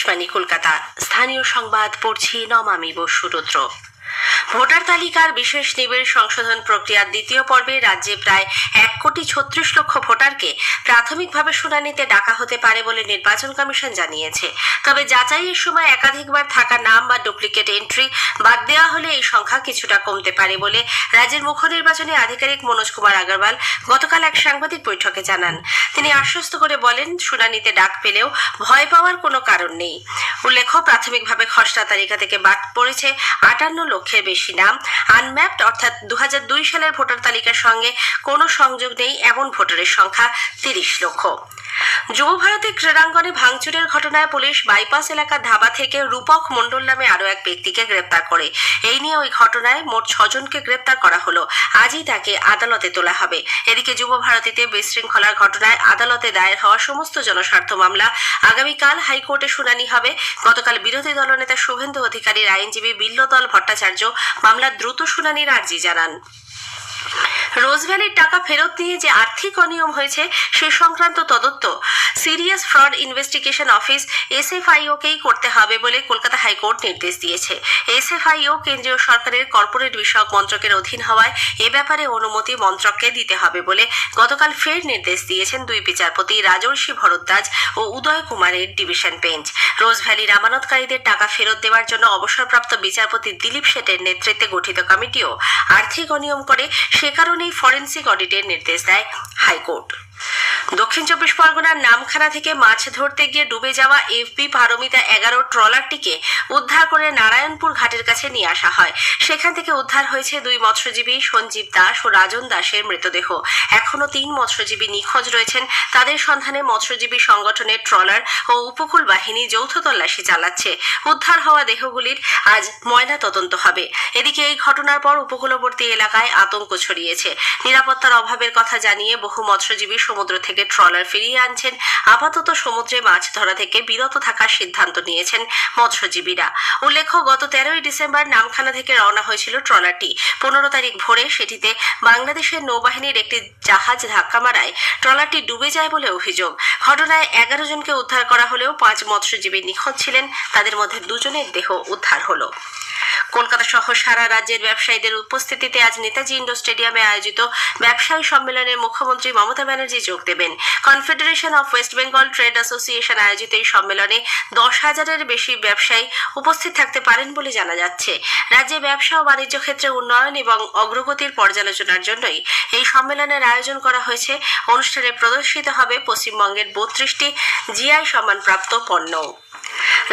আকাশবাণী কলকাতা। স্থানীয় সংবাদ পড়ছি নমামি বসুরুদ্র। ভোটার তালিকার বিশেষ নিবিড় সংশোধন প্রক্রিয়ার দ্বিতীয় পর্বে রাজ্যে প্রায় 1,36,00,000 ভোটারকে প্রাথমিকভাবে শুনানিতে ডাকা হতে পারে বলে নির্বাচন কমিশন জানিয়েছে। তবে যাচাইয়ের সময় একাধিকবার থাকা নাম বা ডুপ্লিকেট এন্ট্রি বাদ দেওয়া হলে এই সংখ্যা কিছুটা কমতে পারে বলে রাজ্যের মুখ্য নির্বাচনী আধিকারিক মনোজ কুমার আগরওয়াল গতকাল এক সাংবাদিক বৈঠকে জানান। তিনি আশ্বস্ত করে বলেন, শুনানিতে ডাক পেলেও ভয় পাওয়ার কোনো কারণ নেই। উল্লেখ্য, প্রাথমিকভাবে খসড়া তালিকা থেকে বাদ পড়েছে 58 লক্ষের বেশি নাম। আনম্যাপড অর্থাৎ 2002 সালের ভোটার তালিকার সঙ্গে কোনো সংযোগ নেই এমন ভোটারের সংখ্যা 30 লক্ষ। যুব ভারতী ক্রীড়াঙ্গনে ভাঙচুরের ঘটনায় পুলিশ বাইপাস এলাকার ধাবা থেকে রূপক মণ্ডল নামে আরও এক ব্যক্তিকে গ্রেপ্তার করে। এই নিয়ে ওই ঘটনায় মোট 6 জনকে গ্রেপ্তার করা হলো। আজই তাকে আদালতে তোলা হবে। এদিকে যুব ভারতীতে বিশৃঙ্খলার ঘটনায় আদালতে দায়ের হওয়া সমস্ত জনস্বার্থ মামলা আগামীকাল হাইকোর্টে শুনানি হবে। গতকাল বিরোধী দলনেতা শুভেন্দু অধিকারীর আইনজীবী বিল্লদল ভট্টাচার্য মামলার দ্রুত শুনানির আর্জি জানান। রোজভ্যালির টাকা ফেরত নিয়ে যে আর্থিক অনিয়ম হয়েছে সে সংক্রান্ত তদন্ত সিরিয়াস ফ্রড ইনভেস্টিগেশন অফিস SFIO-কেই করতে হবে বলে কলকাতা হাইকোর্ট নির্দেশ দিয়েছে। SFIO কেন্দ্রীয় সরকারের কর্পোরেট বিষয়ক মন্ত্রকের অধীন হওয়ায় এ ব্যাপারে অনুমতি মন্ত্রককে দিতে হবে বলে গতকাল ফের নির্দেশ দিয়েছেন দুই বিচারপতি রাজর্ষি ভরদ্বাজ ও উদয় কুমারের ডিভিশন বেঞ্চ। রোজভ্যালির আমানতকারীদের টাকা ফেরত দেওয়ার জন্য অবসরপ্রাপ্ত বিচারপতি দিলীপ শেঠের নেতৃত্বে গঠিত কমিটিও আর্থিক অনিয়ম করে, সে কারণেই ফরেন্সিক অডিটের নির্দেশ দেয় হাইকোর্ট। দক্ষিণ 24 পরগনার নামখানা থেকে মাছ ধরতে গিয়ে ডুবে যাওয়া FB পারমিতা 11 ট্রলারটিকে উদ্ধার করে নারায়ণপুর ঘাটের কাছে নিয়ে আসা হয়। সেখান থেকে উদ্ধার হয়েছে 2 মৎস্যজীবী সঞ্জীব দাস ও রাজন দাসের মৃতদেহ। এখনো 3 মৎস্যজীবী নিখোঁজ রয়েছেন। তাদের সন্ধানে মৎস্যজীবী সংগঠনের ট্রলার ও উপকূল বাহিনী যৌথ তল্লাশি চালাচ্ছে। উদ্ধার হওয়া দেহগুলির আজ ময়না তদন্ত হবে। এদিকে এই ঘটনার পর উপকূলবর্তী এলাকায় আতঙ্ক ছড়িয়েছে। নিরাপত্তার অভাবের কথা জানিয়ে বহু মৎস্যজীবী সমুদ্র থেকে ট্রলার ফিরিয়ে আনছেন। আপাতত সমুদ্রে মাছ ধরা থেকে বিরত থাকার সিদ্ধান্ত নিয়েছেন মৎস্যজীবীরা। উল্লেখ্য, গত 13ই ডিসেম্বর নামখানা থেকে রওনা হয়েছিল ট্রলারটি। 15 তারিখ ভোরে সেটিতে বাংলাদেশের নৌবাহিনীর একটি জাহাজ ধাক্কা মারায় ট্রলারটি ডুবে যায় বলে অভিযোগ। ঘটনায় 11 জনকে উদ্ধার করা হলেও 5 মৎস্যজীবী নিখোঁজ ছিলেন। তাদের মধ্যে 2 জনের দেহ উদ্ধার হলো। কলকাতা সহ সারা রাজ্যের ব্যবসায়ীদের উপস্থিতিতে আজ নেতাজি ইন্ডোর স্টেডিয়ামে আয়োজিত ব্যবসায়ী সম্মেলনে মুখ্যমন্ত্রী মমতা ব্যানার্জি যোগ দেবেন। Confederation of West Bengal trade association আয়োজিত এই সম্মেলনে 10,000-এর বেশি ব্যবসায়ী উপস্থিত থাকতে পারেন বলে জানা যাচ্ছে। রাজ্যে ব্যবসা ও বাণিজ্য ক্ষেত্রে উন্নয়ন এবং অগ্রগতির পর্যালোচনার জন্যই এই সম্মেলনের আয়োজন করা হয়েছে। অনুষ্ঠানে প্রদর্শিত হবে পশ্চিমবঙ্গের 32টি GI সম্মানপ্রাপ্ত পণ্য।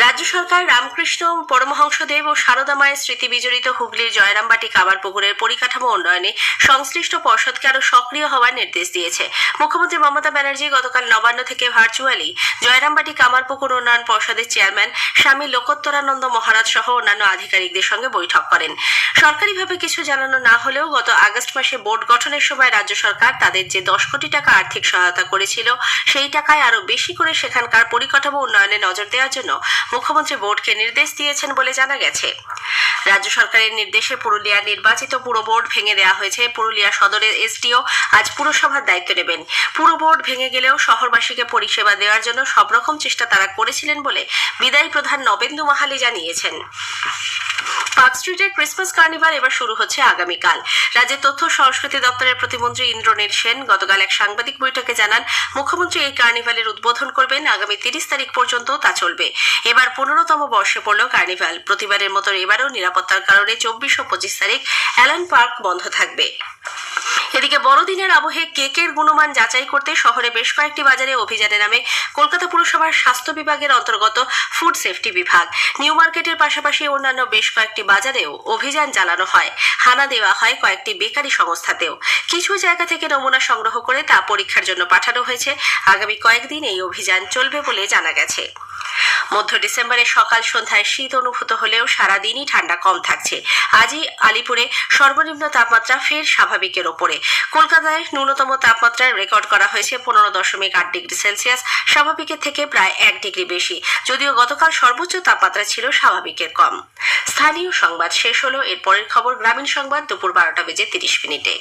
রাজ্য সরকার রামকৃষ্ণ পরমহংসদেব ও সারদা মায়ের স্মৃতি বিজড়িত হুগলির জয়রামবাটি কামারপুকুরের পরিকাঠামো উন্নয়নে সংশ্লিষ্ট পর্ষদকে আরও সক্রিয় হওয়ার নির্দেশ দিয়েছে। মুখ্যমন্ত্রী মমতা ব্যানার্জি গতকাল নবান্ন থেকে ভার্চুয়ালি জয়রামবাটি কামারপুকুর উন্নয়ন পর্ষদের চেয়ারম্যান স্বামী লোকোত্তরানন্দ মহারাজ সহ অন্যান্য আধিকারিকদের সঙ্গে বৈঠক করেন। সরকারিভাবে কিছু জানানো না হলেও গত আগস্ট মাসে বোর্ড গঠনের সময় রাজ্য সরকার তাদের যে 10 কোটি টাকা আর্থিক সহায়তা করেছিল সেই টাকায় আরও বেশি করে সেখানকার পরিকাঠামো উন্নয়নে নজর দেওয়ার জন্য মুখ্যমন্ত্রী বোর্ডকে নির্দেশ দিয়েছেন বলে জানা গেছে। রাজ্য সরকারের নির্দেশে পুরুলিয়ার নির্বাচিত পুর বোর্ড ভেঙে দেওয়া হয়েছে। পুরুলিয়া সদরের SDO আজ পুরসভার দায়িত্ব নেবেন। পুর বোর্ড ভেঙে গেলেও শহরবাসীকে পরিষেবা দেওয়ার জন্য সব রকম চেষ্টা তারা করেছিলেন বলে বিদায়ী প্রধান নবেন্দু মাহালি জানিয়েছেন। পার্ক স্ট্রিটের ক্রিসমাস কার্নিভাল এবার শুরু হচ্ছে আগামীকাল। রাজ্যের তথ্য সংস্কৃতি দপ্তরের প্রতিমন্ত্রী ইন্দ্রনীল সেন গতকাল এক সাংবাদিক বৈঠকে জানান, মুখ্যমন্ত্রী এই কার্নিভালের উদ্বোধন করবেন। আগামী 30 তারিখ পর্যন্ত তা চলবে। এবার 15তম বর্ষে পড়ল কার্নিভাল। প্রতিবারের মতো এবারও নিরাপত্তার কারণে 24 ও 25 তারিখ অ্যালান পার্ক বন্ধ থাকবে। এদিকে বড়দিনের আবহে কেকের গুণমান যাচাই করতে শহরে বেশ কয়েকটি বাজারে অভিযানে নামে কলকাতা পুরসভার স্বাস্থ্য বিভাগের অন্তর্গত ফুড সেফটি বিভাগ। নিউ মার্কেটের পাশাপাশি অন্যান্য বেশ কয়েকটি বাজারেও অভিযান চালানো হয়। হানা দেওয়া হয় কয়েকটি বেকারি সংস্থাতেও। কিছু জায়গা থেকে নমুনা সংগ্রহ করে তা পরীক্ষার জন্য পাঠানো হয়েছে। আগামী কয়েকদিন এই অভিযান চলবে বলে জানা গেছে। মধ্য ডিসেম্বরে সকাল সন্ধ্যায় শীত অনুভূত হলেও সারাদিনই ঠান্ডা কম থাকছে। আজই আলিপুরে সর্বনিম্ন তাপমাত্রা ফের স্বাভাবিকের ওপরে। কলকাতায় ন্যূনতম তাপমাত্রা রেকর্ড করা হয়েছে 15.8 ডিগ্রি সেলসিয়াস, স্বাভাবিকের থেকে প্রায় 1 ডিগ্রি বেশি। যদিও গতকাল সর্বোচ্চ তাপমাত্রা ছিল স্বাভাবিকের কম। স্থানীয় সংবাদ শেষ হলো। এর পরের খবর গ্রামীণ সংবাদ দুপুর 12টা বেজে 30 মিনিটে।